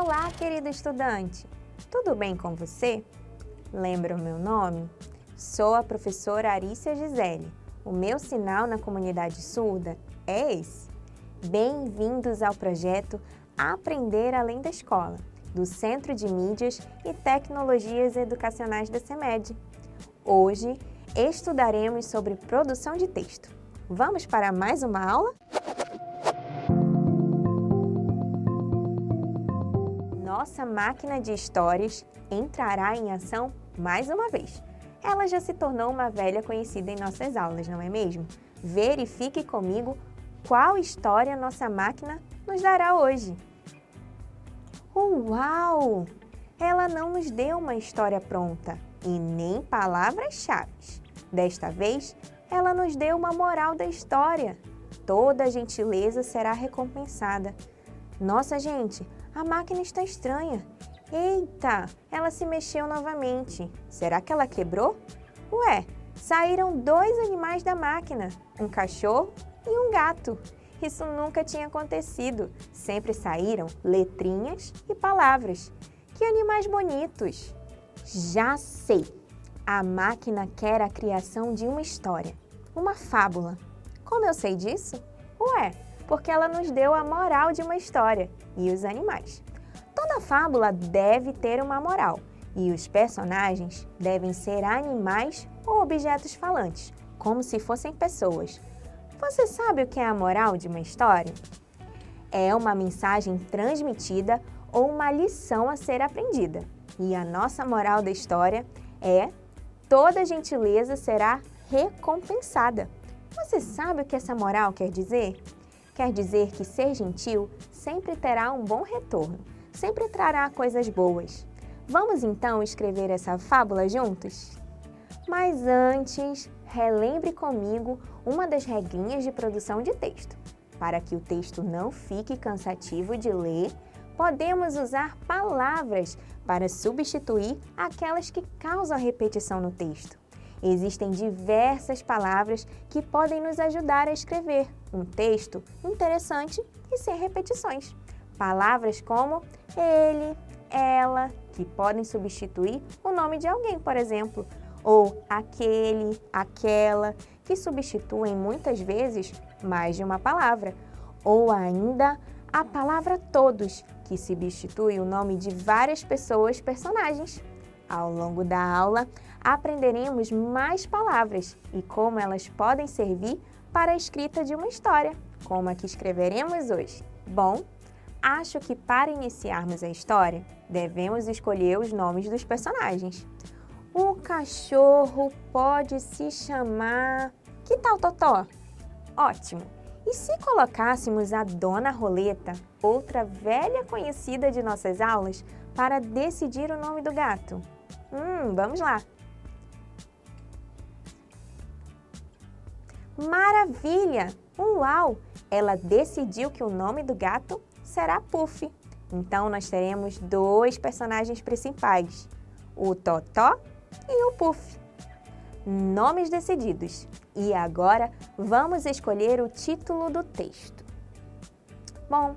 Olá, querido estudante! Tudo bem com você? Lembra o meu nome? Sou a professora Arícia Gisele. O meu sinal na comunidade surda é esse. Bem-vindos ao projeto Aprender Além da Escola, do Centro de Mídias e Tecnologias Educacionais da CEMED. Hoje, estudaremos sobre produção de texto. Vamos para mais uma aula? Nossa máquina de histórias entrará em ação mais uma vez. Ela já se tornou uma velha conhecida em nossas aulas, não é mesmo? Verifique comigo qual história nossa máquina nos dará hoje. Uau! Ela não nos deu uma história pronta e nem palavras-chave. Desta vez, ela nos deu uma moral da história. Toda gentileza será recompensada. Nossa, gente, a máquina está estranha. Eita, ela se mexeu novamente. Será que ela quebrou? Ué, saíram dois animais da máquina, um cachorro e um gato. Isso nunca tinha acontecido. Sempre saíram letrinhas e palavras. Que animais bonitos! Já sei! A máquina quer a criação de uma história, uma fábula. Como eu sei disso? Ué, porque ela nos deu a moral de uma história e os animais. Toda fábula deve ter uma moral e os personagens devem ser animais ou objetos falantes, como se fossem pessoas. Você sabe o que é a moral de uma história? É uma mensagem transmitida ou uma lição a ser aprendida. E a nossa moral da história é: toda gentileza será recompensada. Você sabe o que essa moral quer dizer? Quer dizer que ser gentil sempre terá um bom retorno, sempre trará coisas boas. Vamos então escrever essa fábula juntos? Mas antes, relembre comigo uma das regrinhas de produção de texto. Para que o texto não fique cansativo de ler, podemos usar palavras para substituir aquelas que causam repetição no texto. Existem diversas palavras que podem nos ajudar a escrever um texto interessante e sem repetições. Palavras como ele, ela, que podem substituir o nome de alguém, por exemplo, ou aquele, aquela, que substituem muitas vezes mais de uma palavra, ou ainda a palavra todos, que substitui o nome de várias pessoas, personagens. Ao longo da aula, aprenderemos mais palavras e como elas podem servir para a escrita de uma história, como a que escreveremos hoje. Bom, acho que para iniciarmos a história, devemos escolher os nomes dos personagens. O cachorro pode se chamar... Que tal, Totó? Ótimo! E se colocássemos a Dona Roleta, outra velha conhecida de nossas aulas, para decidir o nome do gato? Vamos lá! Maravilha! Uau! Ela decidiu que o nome do gato será Puff. Então, nós teremos dois personagens principais, o Totó e o Puff. Nomes decididos. E agora, vamos escolher o título do texto. Bom,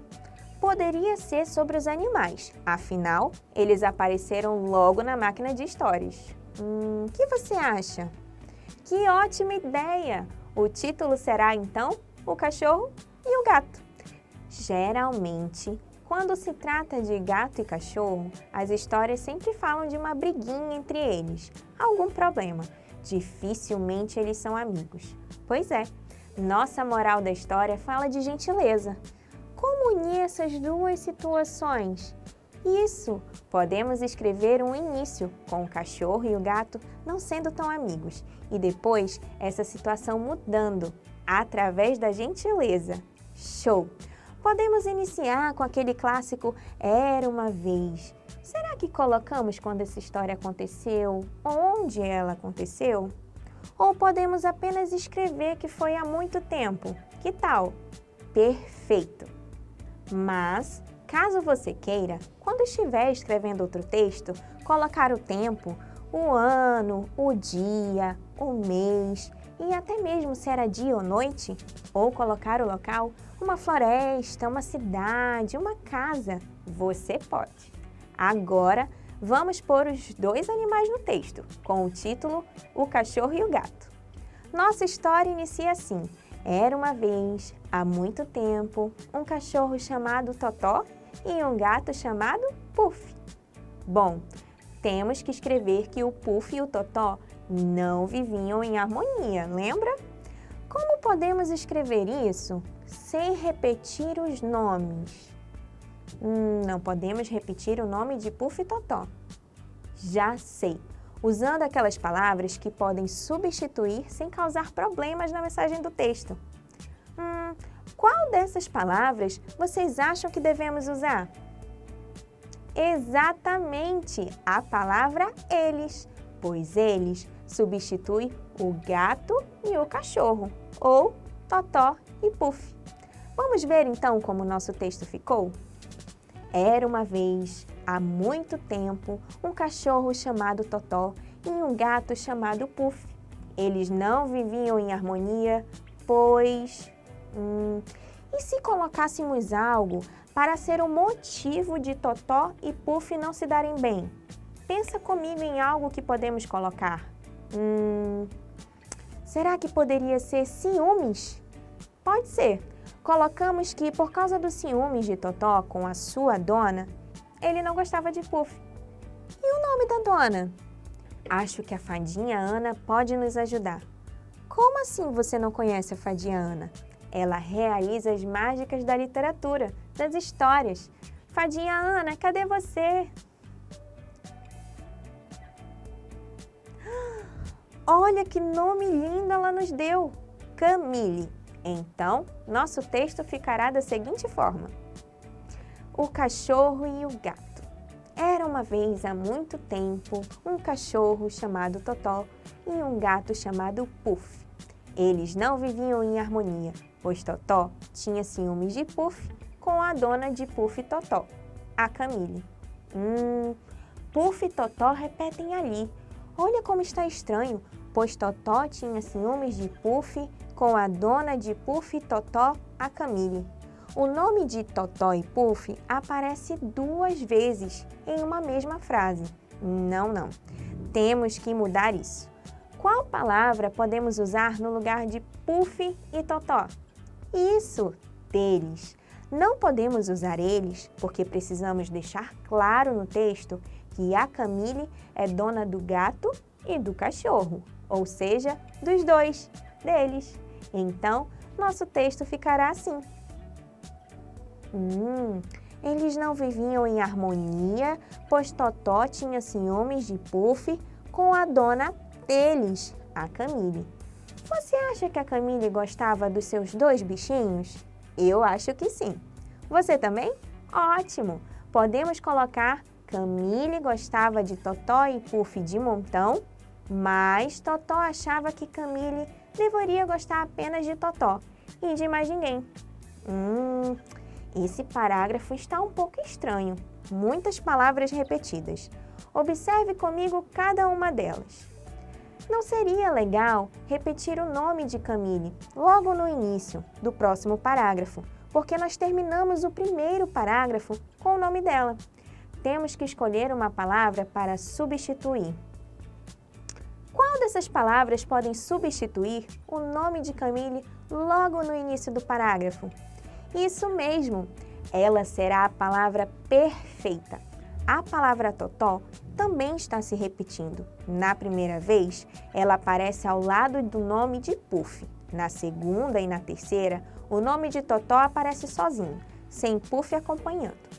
poderia ser sobre os animais, afinal, eles apareceram logo na máquina de histórias. O que você acha? Que ótima ideia! O título será, então, o cachorro e o gato. Geralmente, quando se trata de gato e cachorro, as histórias sempre falam de uma briguinha entre eles, algum problema. Dificilmente eles são amigos. Pois é, nossa moral da história fala de gentileza. Como unir essas duas situações? Isso! Podemos escrever um início, com o cachorro e o gato não sendo tão amigos, e depois essa situação mudando, através da gentileza. Show! Podemos iniciar com aquele clássico Era uma vez. Será que colocamos quando essa história aconteceu? Onde ela aconteceu? Ou podemos apenas escrever que foi há muito tempo? Que tal? Perfeito! Mas, caso você queira, quando estiver escrevendo outro texto, colocar o tempo, o ano, o dia, o mês e até mesmo se era dia ou noite, ou colocar o local, uma floresta, uma cidade, uma casa, Você pode! Agora, vamos pôr os dois animais no texto, com o título O Cachorro e o Gato. Nossa história inicia assim. Era uma vez, há muito tempo, um cachorro chamado Totó e um gato chamado Puff. Bom, temos que escrever que o Puff e o Totó não viviam em harmonia, lembra? Como podemos escrever isso sem repetir os nomes? Não podemos repetir o nome de Puff e Totó. Já sei! Usando aquelas palavras que podem substituir sem causar problemas na mensagem do texto. Qual dessas palavras vocês acham que devemos usar? Exatamente, a palavra eles, pois eles substitui o gato e o cachorro, ou Totó e Puff. Vamos ver então como o nosso texto ficou? Era uma vez, há muito tempo, um cachorro chamado Totó e um gato chamado Puff. Eles não viviam em harmonia, pois... E se colocássemos algo para ser o motivo de Totó e Puff não se darem bem? Pensa comigo em algo que podemos colocar. Será que poderia ser ciúmes? Pode ser. Colocamos que, por causa dos ciúmes de Totó com a sua dona, ele não gostava de Puff. E o nome da dona? Acho que a fadinha Ana pode nos ajudar. Como assim você não conhece a fadinha Ana? Ela realiza as mágicas da literatura, das histórias. Fadinha Ana, cadê você? Olha que nome lindo ela nos deu! Camille. Então, nosso texto ficará da seguinte forma. O cachorro e o gato. Era uma vez, há muito tempo, um cachorro chamado Totó e um gato chamado Puff. Eles não viviam em harmonia, pois Totó tinha ciúmes de Puff com a dona de Puff e Totó, a Camille. Puff e Totó repetem ali. Olha como está estranho, pois Totó tinha ciúmes de Puff com a dona de Puff e Totó, a Camille. O nome de Totó e Puff aparece 2 vezes em uma mesma frase. Não. Temos que mudar isso. Qual palavra podemos usar no lugar de Puff e Totó? Isso, deles. Não podemos usar eles porque precisamos deixar claro no texto que a Camille é dona do gato e do cachorro, ou seja, dos 2, deles. Então, nosso texto ficará assim. Eles não viviam em harmonia, pois Totó tinha ciúmes de Puff com a dona deles, a Camille. Você acha que a Camille gostava dos seus 2 bichinhos? Eu acho que sim. Você também? Ótimo! Podemos colocar Camille gostava de Totó e Puff de montão, mas Totó achava que Camille deveria gostar apenas de Totó e de mais ninguém. Esse parágrafo está um pouco estranho. Muitas palavras repetidas. Observe comigo cada uma delas. Não seria legal repetir o nome de Camille logo no início do próximo parágrafo, porque nós terminamos o primeiro parágrafo com o nome dela. Temos que escolher uma palavra para substituir. Qual dessas palavras podem substituir o nome de Camille logo no início do parágrafo? Isso mesmo! Ela será a palavra perfeita. A palavra Totó também está se repetindo. Na primeira vez, ela aparece ao lado do nome de Puff. Na segunda e na terceira, o nome de Totó aparece sozinho, sem Puff acompanhando.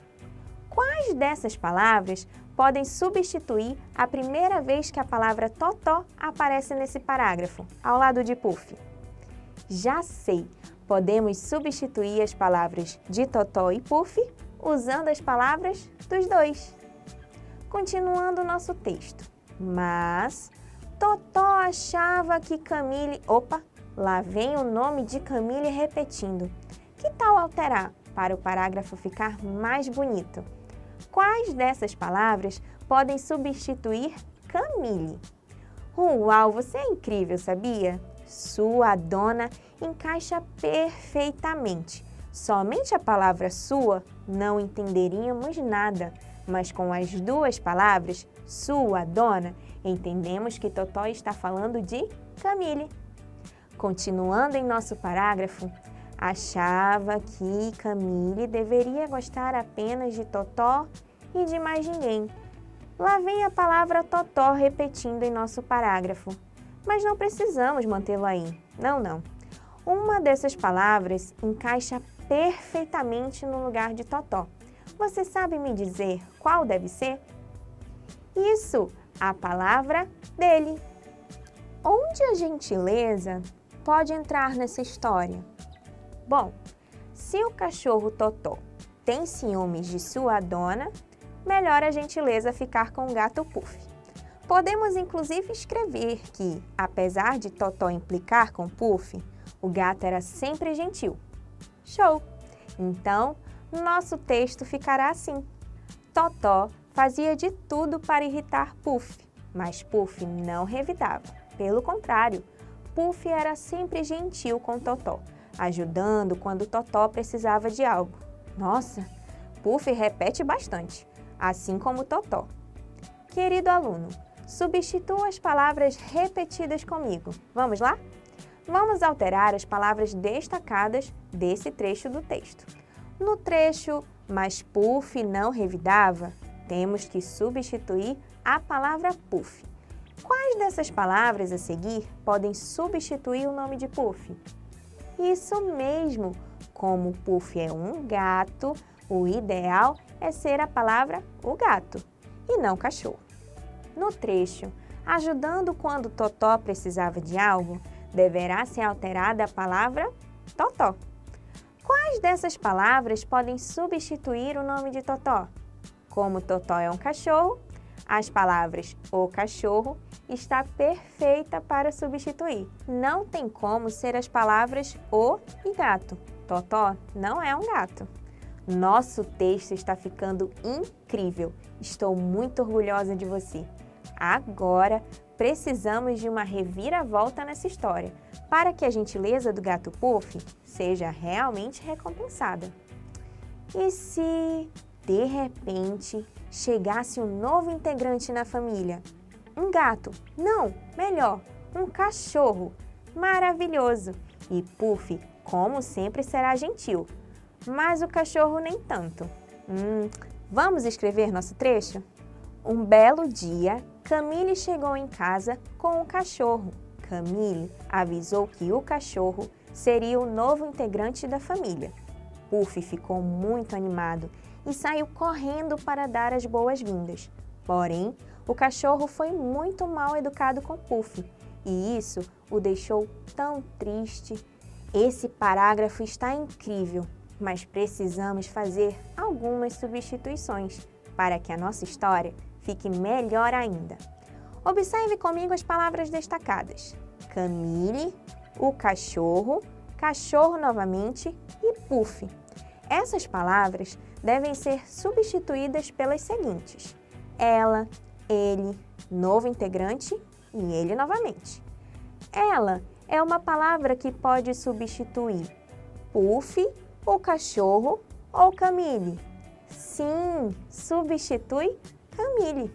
Quais dessas palavras podem substituir a primeira vez que a palavra Totó aparece nesse parágrafo, ao lado de Puff? Já sei! Podemos substituir as palavras de Totó e Puff usando as palavras dos 2. Continuando o nosso texto. Mas Totó achava que Camille... Opa! Lá vem o nome de Camille repetindo. Que tal alterar para o parágrafo ficar mais bonito? Quais dessas palavras podem substituir Camille? Uau, você é incrível, sabia? Sua dona encaixa perfeitamente. somente a palavra sua, não entenderíamos nada, mas com as duas palavras, sua dona, entendemos que Totó está falando de Camille. Continuando em nosso parágrafo, achava que Camille deveria gostar apenas de Totó e de mais ninguém. Lá vem a palavra Totó repetindo em nosso parágrafo, mas não precisamos mantê-lo aí, não. Uma dessas palavras encaixa perfeitamente no lugar de Totó. Você sabe me dizer qual deve ser? Isso, a palavra dele. Onde a gentileza pode entrar nessa história? Bom, se o cachorro Totó tem ciúmes de sua dona, melhor a gentileza ficar com o gato Puff. Podemos inclusive escrever que, apesar de Totó implicar com Puff, o gato era sempre gentil. Show! Então, nosso texto ficará assim. Totó fazia de tudo para irritar Puff, mas Puff não revidava. Pelo contrário, Puff era sempre gentil com Totó, ajudando quando Totó precisava de algo. Nossa, Puff repete bastante, assim como Totó. Querido aluno, substitua as palavras repetidas comigo. Vamos lá? Vamos alterar as palavras destacadas desse trecho do texto. No trecho, mas Puff não revidava, temos que substituir a palavra Puff. Quais dessas palavras a seguir podem substituir o nome de Puff? Isso mesmo! Como Puff é um gato, o ideal é ser a palavra o gato e não cachorro. No trecho, ajudando quando Totó precisava de algo, deverá ser alterada a palavra Totó. Quais dessas palavras podem substituir o nome de Totó? Como Totó é um cachorro, as palavras o cachorro está perfeita para substituir. Não tem como ser as palavras o e gato. Totó não é um gato. Nosso texto está ficando incrível. Estou muito orgulhosa de você. Agora, precisamos de uma reviravolta nessa história, para que a gentileza do gato Puff seja realmente recompensada. E se, de repente, chegasse um novo integrante na família? Um gato? Não, melhor, um cachorro. Maravilhoso! E Puff, como sempre, será gentil. Mas o cachorro nem tanto. Vamos escrever nosso trecho? Um belo dia, Camille chegou em casa com o cachorro. Camille avisou que o cachorro seria o novo integrante da família. Puff ficou muito animado e saiu correndo para dar as boas-vindas. Porém, o cachorro foi muito mal educado com Puff e isso o deixou tão triste. Esse parágrafo está incrível, mas precisamos fazer algumas substituições para que a nossa história fique melhor ainda. Observe comigo as palavras destacadas. Camille, o cachorro, cachorro novamente e Puff. Essas palavras devem ser substituídas pelas seguintes: ela, ele, novo integrante e ele novamente. Ela é uma palavra que pode substituir Puff, o cachorro ou Camille. Sim, substitui Camille.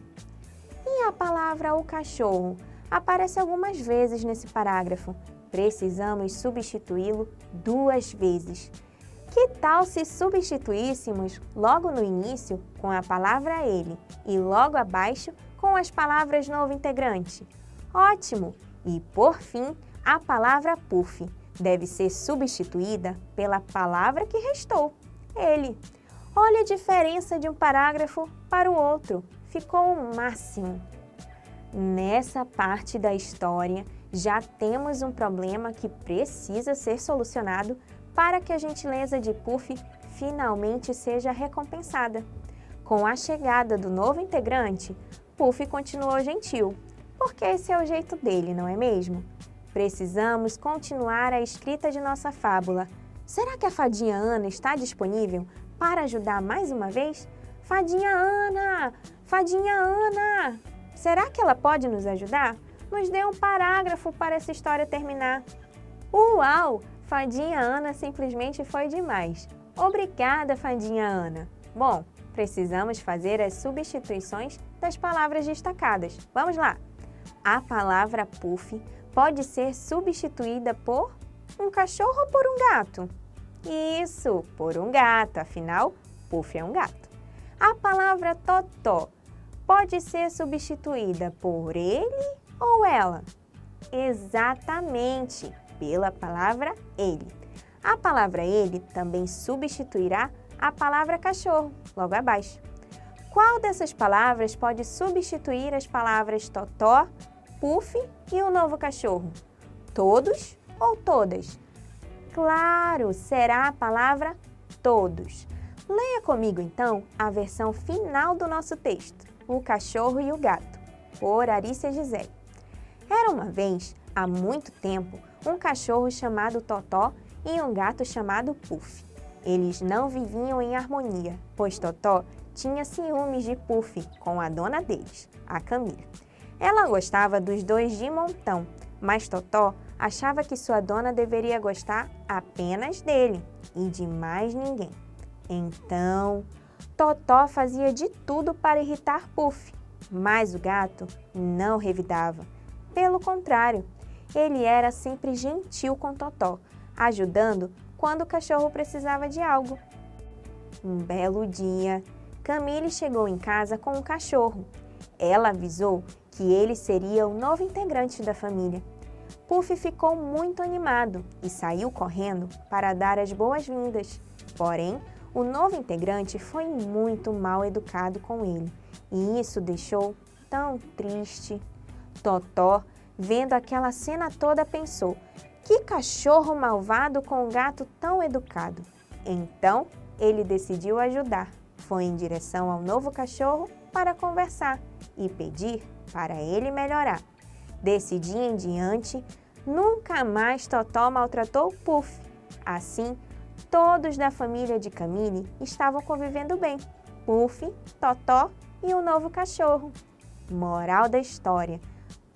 E a palavra o cachorro aparece algumas vezes nesse parágrafo. Precisamos substituí-lo 2 vezes. Que tal se substituíssemos logo no início com a palavra ele e logo abaixo com as palavras novo integrante? Ótimo! E por fim, a palavra Puff deve ser substituída pela palavra que restou, ele. Olha a diferença de um parágrafo para o outro. Ficou o máximo. Nessa parte da história, já temos um problema que precisa ser solucionado para que a gentileza de Puff finalmente seja recompensada. Com a chegada do novo integrante, Puff continuou gentil, porque esse é o jeito dele, não é mesmo? Precisamos continuar a escrita de nossa fábula. Será que a fadinha Ana está disponível para ajudar mais uma vez? Fadinha Ana! Fadinha Ana! Será que ela pode nos ajudar? Nos dê um parágrafo para essa história terminar. Uau! Fadinha Ana simplesmente foi demais. Obrigada, Fadinha Ana. Bom, precisamos fazer as substituições das palavras destacadas. Vamos lá! A palavra puff pode ser substituída por um cachorro ou por um gato? Isso, por um gato, afinal, puff é um gato. A palavra totó pode ser substituída por ele ou ela? Exatamente, pela palavra ele. A palavra ele também substituirá a palavra cachorro, logo abaixo. Qual dessas palavras pode substituir as palavras totó, puff e o novo cachorro? Todos ou todas? Claro, será a palavra todos. Leia comigo, então, a versão final do nosso texto, O Cachorro e o Gato, por Arícia Gisele. Era uma vez, há muito tempo, um cachorro chamado Totó e um gato chamado Puff. Eles não viviam em harmonia, pois Totó tinha ciúmes de Puff com a dona deles, a Camila. Ela gostava dos dois de montão, mas Totó achava que sua dona deveria gostar apenas dele e de mais ninguém. Então, Totó fazia de tudo para irritar Puff, mas o gato não revidava. Pelo contrário, ele era sempre gentil com Totó, ajudando quando o cachorro precisava de algo. Um belo dia, Camille chegou em casa com um cachorro. Ela avisou que ele seria o novo integrante da família. Puff ficou muito animado e saiu correndo para dar as boas-vindas. Porém, o novo integrante foi muito mal educado com ele e isso deixou tão triste. Totó, vendo aquela cena toda, pensou: que cachorro malvado com um gato tão educado. Então, ele decidiu ajudar. Foi em direção ao novo cachorro para conversar e pedir para ele melhorar. Desse dia em diante, nunca mais Totó maltratou Puff. Assim, todos da família de Camille estavam convivendo bem. Puff, Totó e o novo cachorro. Moral da história: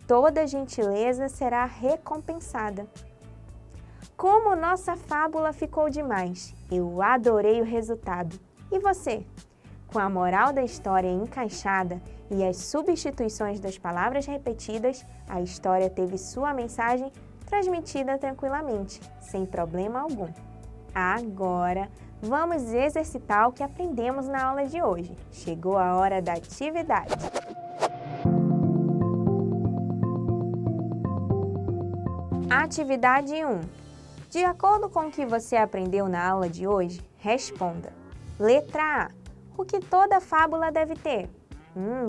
toda gentileza será recompensada. Como nossa fábula ficou demais! Eu adorei o resultado. E você? Com a moral da história encaixada e as substituições das palavras repetidas, a história teve sua mensagem transmitida tranquilamente, sem problema algum. Agora, vamos exercitar o que aprendemos na aula de hoje. Chegou a hora da atividade. Atividade 1. De acordo com o que você aprendeu na aula de hoje, responda. Letra A. O que toda fábula deve ter?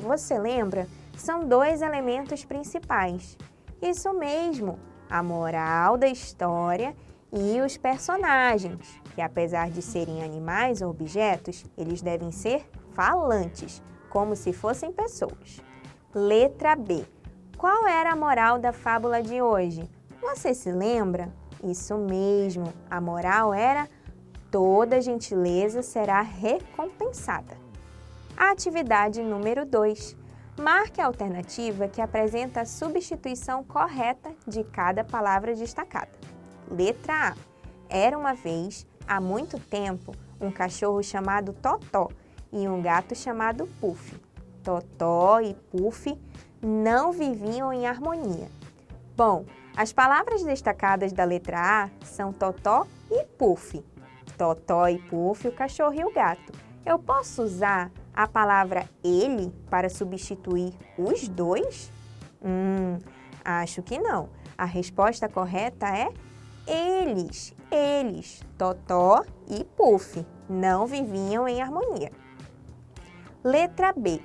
Você lembra? São dois elementos principais. Isso mesmo, a moral da história e os personagens, que apesar de serem animais ou objetos, eles devem ser falantes, como se fossem pessoas. Letra B. Qual era a moral da fábula de hoje? Você se lembra? Isso mesmo, a moral era: toda gentileza será recompensada. Atividade número 2. Marque a alternativa que apresenta a substituição correta de cada palavra destacada. Letra A. Era uma vez, há muito tempo, um cachorro chamado Totó e um gato chamado Puff. Totó e Puff não viviam em harmonia. Bom, as palavras destacadas da letra A são Totó e Puff. Totó e Puff, o cachorro e o gato. Eu posso usar a palavra ele para substituir os dois? Acho que não. A resposta correta é eles. Eles, Totó e Puff, não viviam em harmonia. Letra B.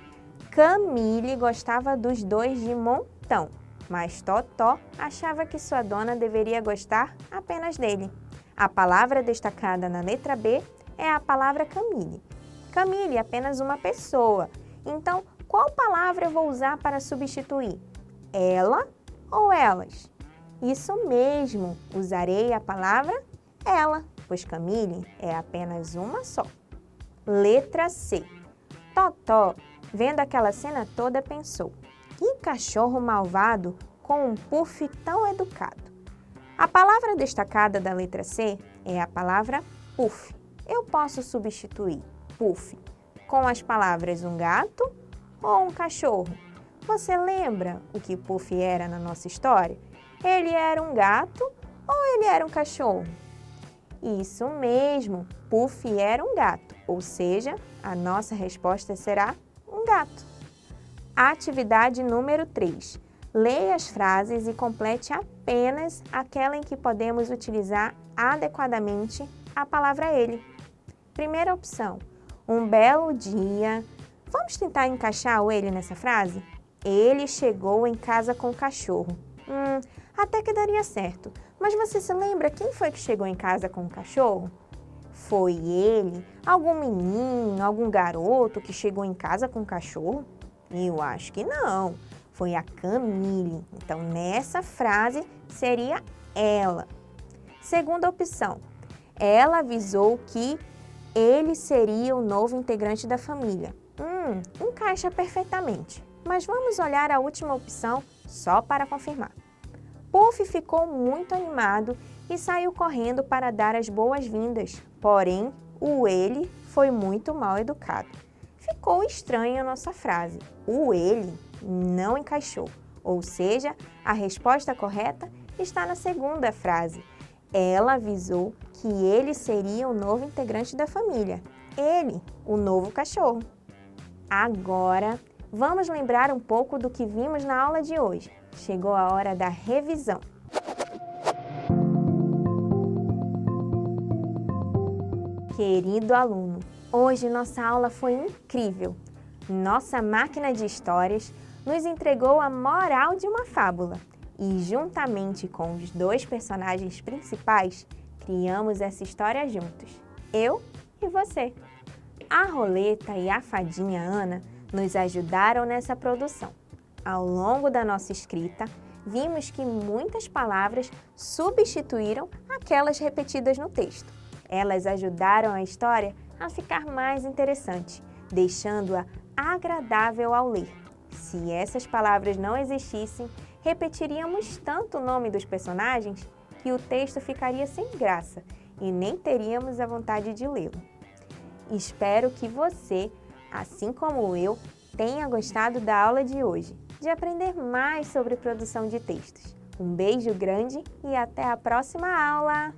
Camille gostava dos dois de montão, mas Totó achava que sua dona deveria gostar apenas dele. A palavra destacada na letra B é a palavra Camille. Camille é apenas uma pessoa. Então, qual palavra eu vou usar para substituir? Ela ou elas? Isso mesmo, usarei a palavra ela, pois Camille é apenas uma só. Letra C. Totó, vendo aquela cena toda, pensou: que cachorro malvado com um Puff tão educado. A palavra destacada da letra C é a palavra puff. Eu posso substituir puff com as palavras um gato ou um cachorro. Você lembra o que Puff era na nossa história? Ele era um gato ou ele era um cachorro? Isso mesmo, Puff era um gato, ou seja, a nossa resposta será um gato. Atividade número 3. Leia as frases e complete apenas aquela em que podemos utilizar adequadamente a palavra ele. Primeira opção, um belo dia. Vamos tentar encaixar o ele nessa frase? Ele chegou em casa com o cachorro. Até que daria certo. Mas você se lembra quem foi que chegou em casa com o cachorro? Foi ele? Algum menino, algum garoto que chegou em casa com o cachorro? Eu acho que não. Foi a Camille. Então, nessa frase, seria ela. Segunda opção. Ela avisou que ele seria o novo integrante da família. Encaixa perfeitamente. Mas vamos olhar a última opção só para confirmar. Puff ficou muito animado e saiu correndo para dar as boas-vindas. Porém, o ele foi muito mal educado. Ficou estranha a nossa frase. O ele não encaixou. Ou seja, a resposta correta está na segunda frase. Ela avisou que ele seria o novo integrante da família. Ele, o novo cachorro. Agora, vamos lembrar um pouco do que vimos na aula de hoje. Chegou a hora da revisão. Querido aluno, hoje nossa aula foi incrível. Nossa máquina de histórias nos entregou a moral de uma fábula e, juntamente com os 2 personagens principais, criamos essa história juntos, eu e você. A Roleta e a Fadinha Ana nos ajudaram nessa produção. Ao longo da nossa escrita, vimos que muitas palavras substituíram aquelas repetidas no texto. Elas ajudaram a história a ficar mais interessante, deixando-a agradável ao ler. Se essas palavras não existissem, repetiríamos tanto o nome dos personagens que o texto ficaria sem graça e nem teríamos a vontade de lê-lo. Espero que você, assim como eu, tenha gostado da aula de hoje, de aprender mais sobre produção de textos. Um beijo grande e até a próxima aula!